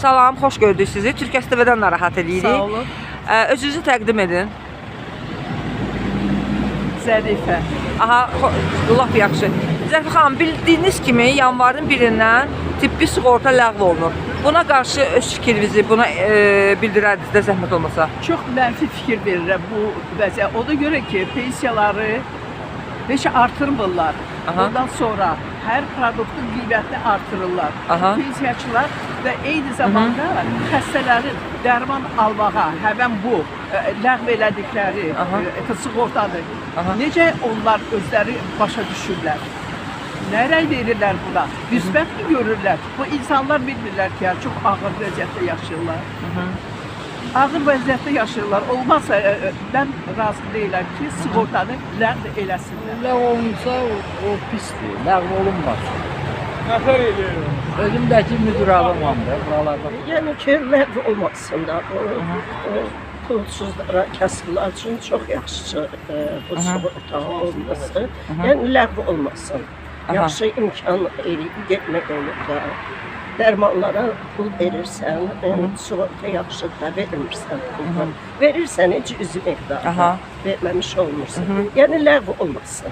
Salam, xoş gördük sizi. Türkiyə TV-dən narahat edirik. Sağ olun. Özünüzü təqdim edin. Zərifə. Aha, lap yaxşı. Zərifə xanım, bildiyiniz kimi yanvarın 1-dən tibbi sığorta ləğv olunur. Buna qarşı öz fikrinizi buna bildirərdiniz də zəhmət olmasa. Çox mənfi fikir verirəm bu vəziyyət. Ona görə ki, pensiyaları heç artırmırlar. Aha. Ondan sonra hər produktun qiymətini artırırlar. Aha. Pensiyaçılar və eyni zamanda xəstələrin dərman almağa, həmən bu ləğv elədikləri sığortanı necə onlar özləri başa düşürlər? Nə rəy verirlər buna? Müsbət mi görürlər? Bu insanlar bilmirlər ki, çox ağır vəziyyətdə yaşayırlar. Ağır vəziyyətdə yaşayırlar. Olmazsa mən razı deyiləm ki, sığortanı ləğv eləsinlər. Ləğv olunsa o pisdir, ləğv olunmaz. Nəfər edirəm. Özümdəki müdüralım vardı buralarda. Yəni ki, ləğv olmasın da, o pulsuzlara, kasıblar üçün çox yaxşı bu sığorta olması. Yəni ləğv olmasın. Yaxşı imkan getmək olur da. Dərmanlara pul verirsən, sığorta yaxşı da vermirsən puldan. Verirsən heç üzü miqdarda verməmiş olmursan. Yəni ləğv olmasın.